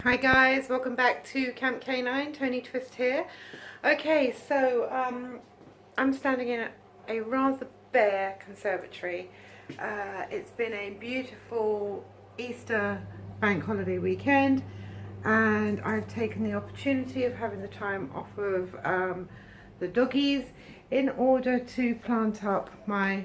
Hi guys, welcome back to Camp K9. Tony Twist here. Okay, so I'm standing in a rather bare conservatory. It's been a beautiful Easter bank holiday weekend, and I've taken the opportunity of having the time off of the doggies in order to plant up my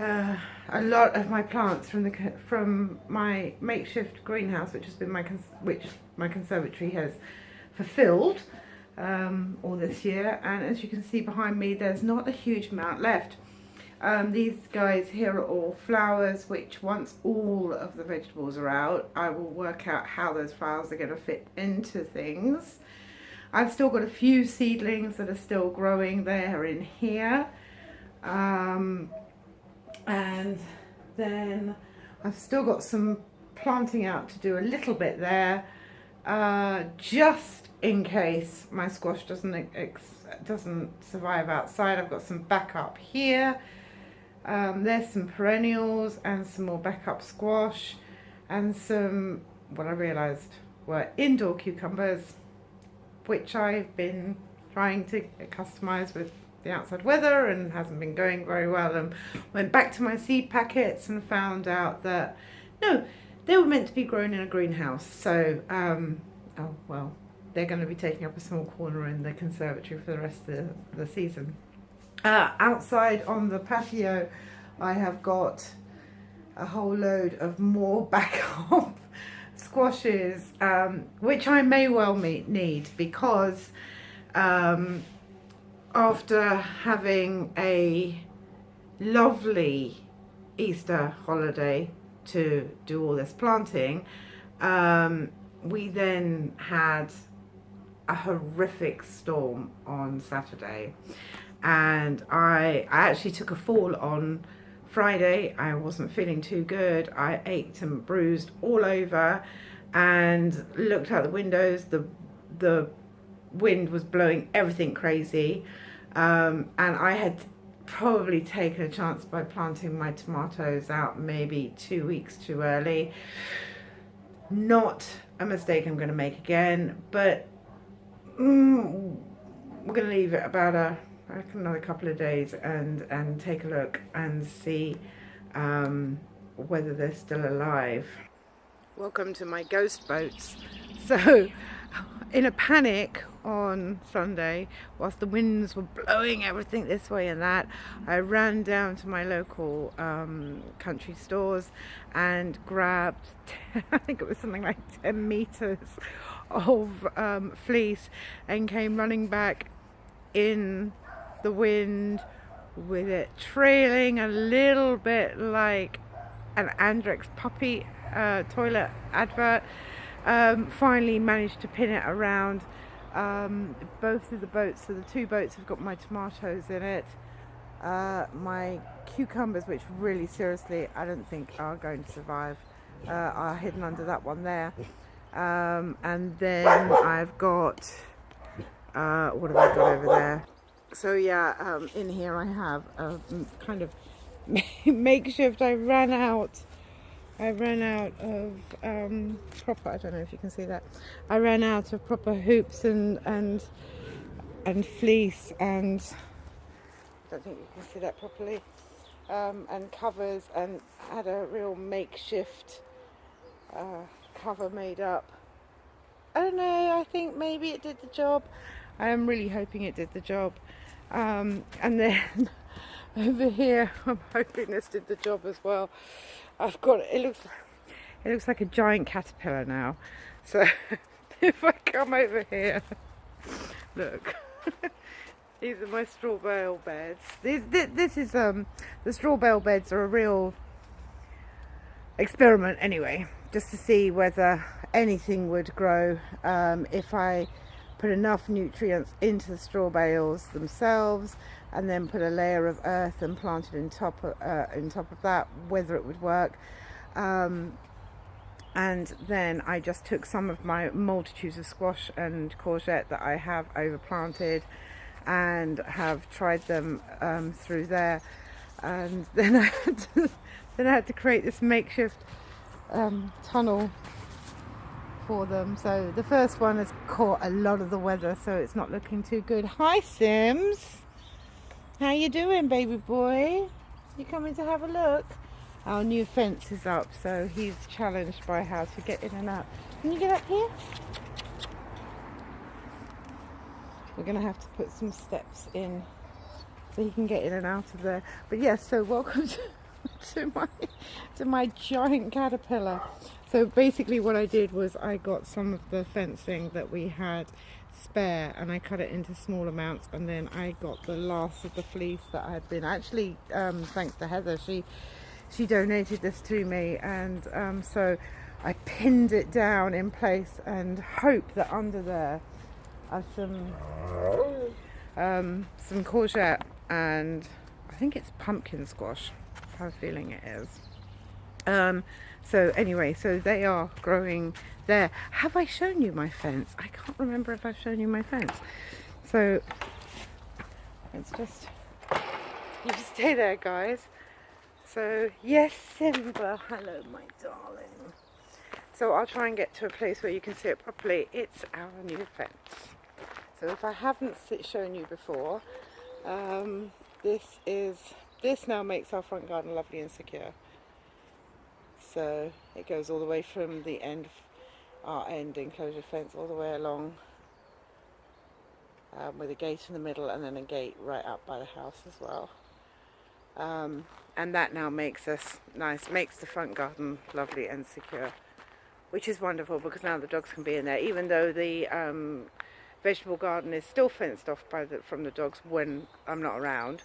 a lot of my plants from my makeshift greenhouse, which has been my conservatory has fulfilled all this year. And as you can see behind me, there's not a huge amount left. These guys here are all flowers, which once all of the vegetables are out, I will work out how those flowers are going to fit into things. I've still got a few seedlings that are still growing there in here. And then I've still got some planting out to do a little bit there, just in case my squash doesn't survive outside. I've got some backup here. There's some perennials and some more backup squash and some, what I realised were indoor cucumbers, which I've been trying to customise with the outside weather and hasn't been going very well, and went back to my seed packets and found out that no, they were meant to be grown in a greenhouse. So oh well, they're going to be taking up a small corner in the conservatory for the rest of the season. Outside on the patio I have got a whole load of more backup squashes, which I may well need, because after having a lovely Easter holiday to do all this planting, we then had a horrific storm on Saturday, and I actually took a fall on Friday. I wasn't feeling too good. I ached and bruised all over, and looked out the windows. The wind was blowing everything crazy, and I had probably taken a chance by planting my tomatoes out maybe 2 weeks too early. Not a mistake I'm going to make again, but we're going to leave it about I reckon another couple of days and take a look and see whether they're still alive. Welcome to my ghost boats. So in a panic on Sunday, whilst the winds were blowing everything this way and that, I ran down to my local country stores and grabbed I think it was something like 10 meters of fleece, and came running back in the wind with it trailing a little bit like an Andrex puppy toilet advert. Finally managed to pin it around both of the boats. So the two boats have got my tomatoes in it. My cucumbers, which really seriously I don't think are going to survive, are hidden under that one there. And then I've got what have I got over there? So yeah, in here I have a kind of makeshift. I ran out of proper, I don't know if you can see that, I ran out of proper hoops and fleece, and I don't think you can see that properly, and covers, and had a real makeshift cover made up. I don't know, I think maybe it did the job. I am really hoping it did the job. And then over here I'm hoping this did the job as well. I've got, it looks like a giant caterpillar now. So if I come over here, look, these are my straw bale beds. This is the straw bale beds are a real experiment anyway, just to see whether anything would grow if I put enough nutrients into the straw bales themselves, and then put a layer of earth and plant it on top of that, whether it would work. And then I just took some of my multitudes of squash and courgette that I have overplanted and have tried them through there, and then I had to create this makeshift tunnel for them. So the first one has caught a lot of the weather, so it's not looking too good. Hi Sims, how you doing, baby boy? You coming to have a look? Our new fence is up, so he's challenged by how to get in and out. Can you get up here? We're gonna have to put some steps in so he can get in and out of there. But yes, so welcome to my giant caterpillar. So basically what I did was I got some of the fencing that we had spare and I cut it into small amounts, and then I got the last of the fleece that I had been actually thanks to Heather, she donated this to me, and so I pinned it down in place and hope that under there are some courgette and I think it's pumpkin squash. I have a feeling it is. So anyway, so they are growing there. Have I shown you my fence? I can't remember if I've shown you my fence. So it's just, you stay there, guys. So yes, Simba, hello my darling. So I'll try and get to a place where you can see it properly. It's our new fence. So if I haven't shown you before, this now makes our front garden lovely and secure. So it goes all the way from the end, our end enclosure fence, all the way along, with a gate in the middle and then a gate right up by the house as well. And that now makes us nice, makes the front garden lovely and secure, which is wonderful because now the dogs can be in there, even though the vegetable garden is still fenced off from the dogs when I'm not around.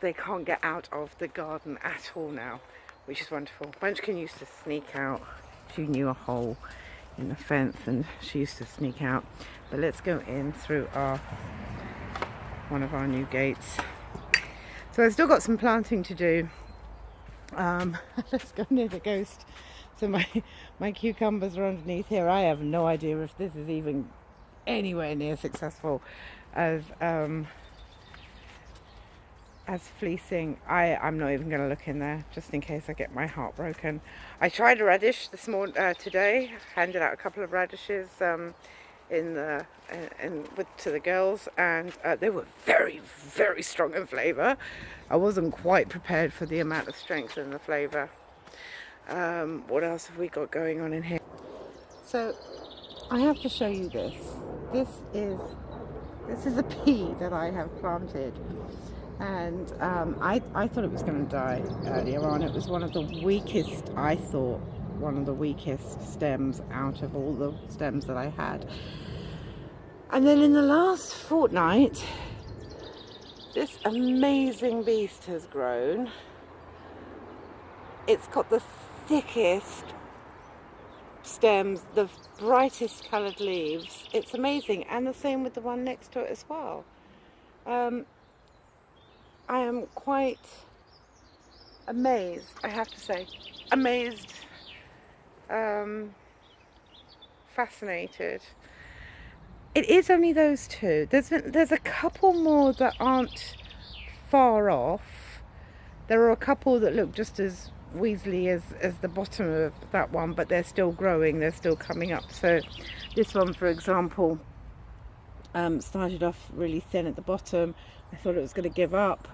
They can't get out of the garden at all now, which is wonderful. Munchkin used to sneak out. She knew a hole in the fence and she used to sneak out. But let's go in through one of our new gates. So I've still got some planting to do. Let's go near the ghost. So my cucumbers are underneath here. I have no idea if this is even anywhere near successful as fleecing. I'm not even going to look in there just in case I get my heart broken. I tried a radish this morning today. Handed out a couple of radishes to the girls, and they were very, very strong in flavour. I wasn't quite prepared for the amount of strength in the flavour. What else have we got going on in here? So I have to show you this. This is a pea that I have planted, and I thought it was going to die earlier on. It was one of the weakest, I thought, one of the weakest stems out of all the stems that I had. And then in the last fortnight, this amazing beast has grown. It's got the thickest stems, the brightest coloured leaves. It's amazing, and the same with the one next to it as well. I am quite amazed, I have to say. Amazed, fascinated. It is only those two. There's a couple more that aren't far off. There are a couple that look just as weaselly as the bottom of that one, but they're still growing, they're still coming up. So this one, for example, started off really thin at the bottom. I thought it was going to give up.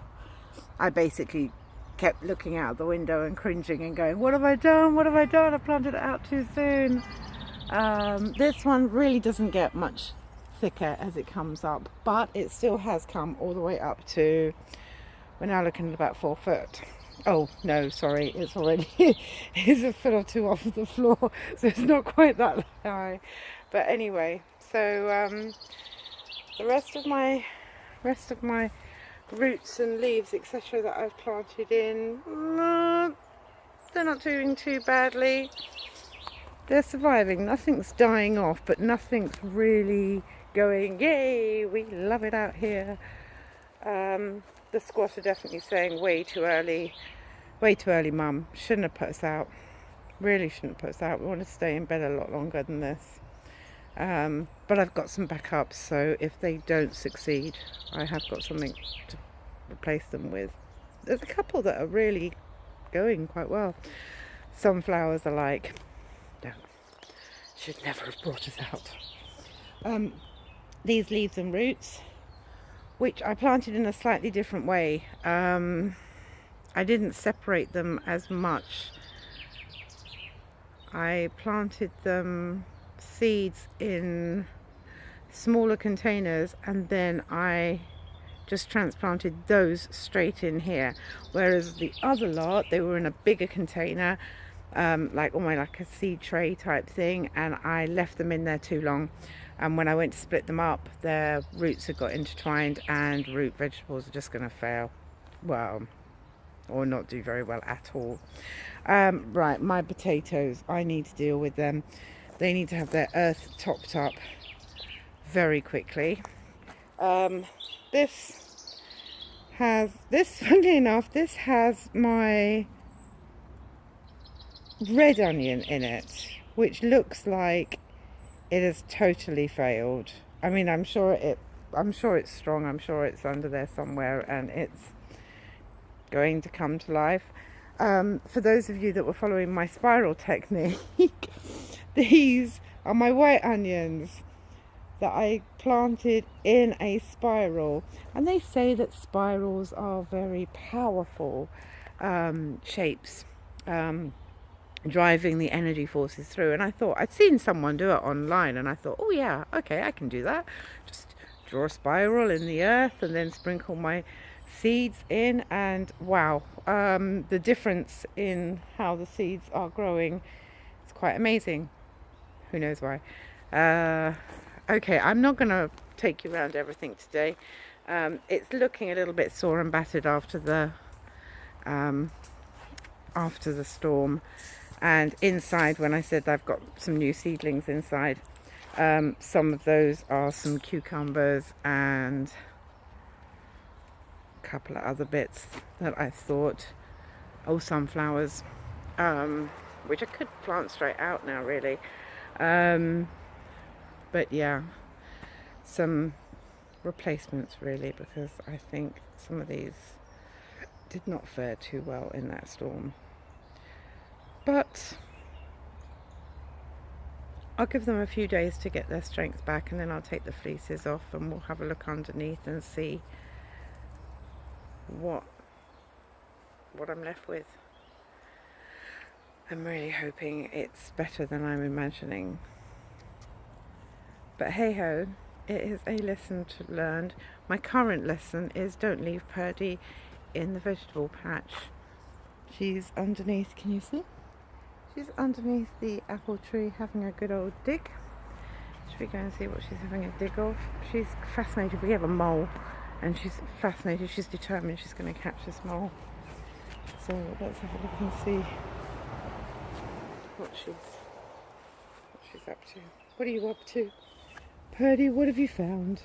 I basically kept looking out the window and cringing and going, what have I done? What have I done? I planted it out too soon. This one really doesn't get much thicker as it comes up, but it still has come all the way up to, we're now looking at about 4 foot. Oh no, sorry, it's already it's a foot or two off of the floor, so it's not quite that high. But anyway, so the rest of my roots and leaves, etc., that I've planted in, they're not doing too badly. They're surviving. Nothing's dying off, but nothing's really going, yay, we love it out here. The squash are definitely saying way too early, mum. Shouldn't have put us out. Really shouldn't have put us out. We want to stay in bed a lot longer than this. But I've got some backups, so if they don't succeed, I have got something to replace them with. There's a couple that are really going quite well. Sunflowers are like, no, should never have brought us out. These leaves and roots, which I planted in a slightly different way. I didn't separate them as much. I planted them seeds in smaller containers, and then I just transplanted those straight in here, whereas the other lot, they were in a bigger container, like almost like a seed tray type thing, and I left them in there too long, and when I went to split them up, their roots had got intertwined, and root vegetables are just going to fail, well, or not do very well at all. Right, my potatoes, I need to deal with them. They need to have their earth topped up very quickly. Funnily enough, this has my red onion in it, which looks like it has totally failed. I mean, I'm sure it's strong, I'm sure it's under there somewhere, and it's going to come to life. For those of you that were following my spiral technique, these are my white onions that I planted in a spiral, and they say that spirals are very powerful shapes, driving the energy forces through. And I thought, I'd seen someone do it online, and I thought, oh yeah, okay, I can do that. Just draw a spiral in the earth and then sprinkle my seeds in, and wow, the difference in how the seeds are growing is quite amazing. Who knows why? Okay, I'm not going to take you around everything today. It's looking a little bit sore and battered after the storm. And inside, when I said I've got some new seedlings inside, some of those are some cucumbers and a couple of other bits that I thought, sunflowers, which I could plant straight out now, really. But yeah, some replacements really, because I think some of these did not fare too well in that storm. But I'll give them a few days to get their strength back, and then I'll take the fleeces off and we'll have a look underneath and see what I'm left with. I'm really hoping it's better than I'm imagining. But hey ho, it is a lesson to learn. My current lesson is don't leave Purdy in the vegetable patch. She's underneath, can you see? She's underneath the apple tree having a good old dig. Should we go and see what she's having a dig of? She's fascinated. We have a mole and she's fascinated. She's determined she's going to catch this mole. So let's have a look and see what she's up to. What are you up to? Purdy, what have you found?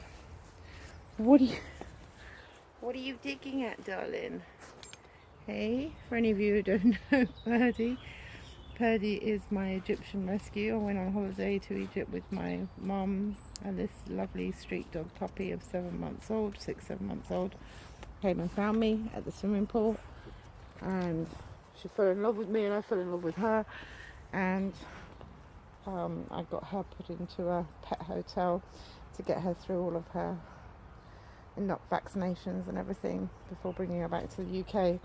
What are you digging at, darling? Hey, for any of you who don't know Purdy is my Egyptian rescue. I went on holiday to Egypt with my mum and this lovely street dog puppy of 7 months old, 6-7 months old. Came and found me at the swimming pool, and she fell in love with me and I fell in love with her, and I got her put into a pet hotel to get her through all of her vaccinations and everything before bringing her back to the UK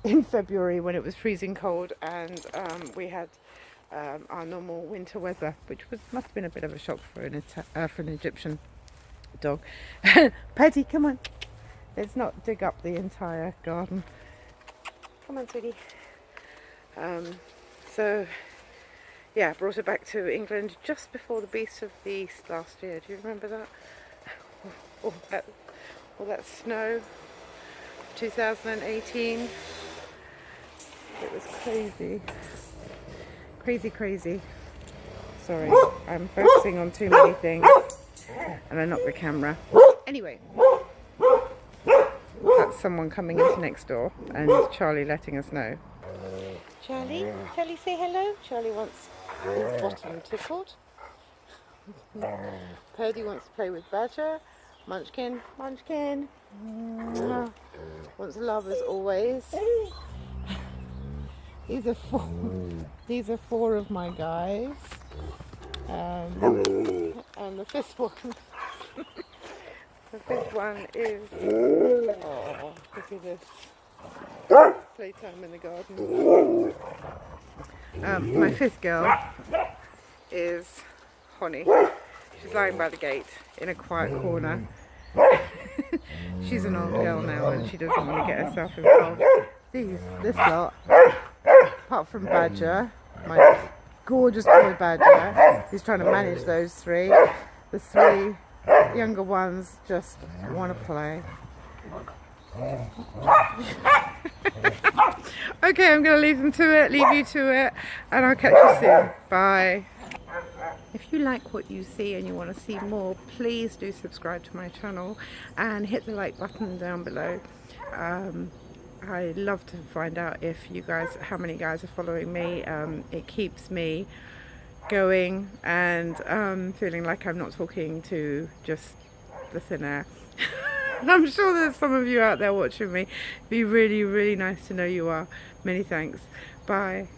in February when it was freezing cold, and we had our normal winter weather, which must have been a bit of a shock for an Egyptian dog. Paddy, come on, let's not dig up the entire garden. Come on, sweetie. So yeah, brought her back to England just before the Beast of the East last year. Do you remember that? All that snow, 2018. It was crazy. Sorry, I'm focusing on too many things and I knocked the camera. Anyway, that's someone coming into next door and Charlie letting us know. Charlie, say hello. Charlie wants his bottom tickled. Purdy wants to play with Badger. Munchkin. Wants love as always. These are four of my guys. And the fifth one is, oh, look at this, playtime in the garden. My fifth girl is Honey. She's lying by the gate in a quiet corner. She's an old girl now and she doesn't want to get herself involved. This lot, apart from Badger, my gorgeous boy Badger, who's trying to manage those three. The three younger ones just want to play. Okay, I'm going to leave you to it, and I'll catch you soon. Bye. If you like what you see and you want to see more, please do subscribe to my channel and hit the like button down below. I love to find out how many guys are following me. It keeps me going and feeling like I'm not talking to just the thin air. I'm sure there's some of you out there watching me. It'd be really, really nice to know you are. Many thanks. Bye.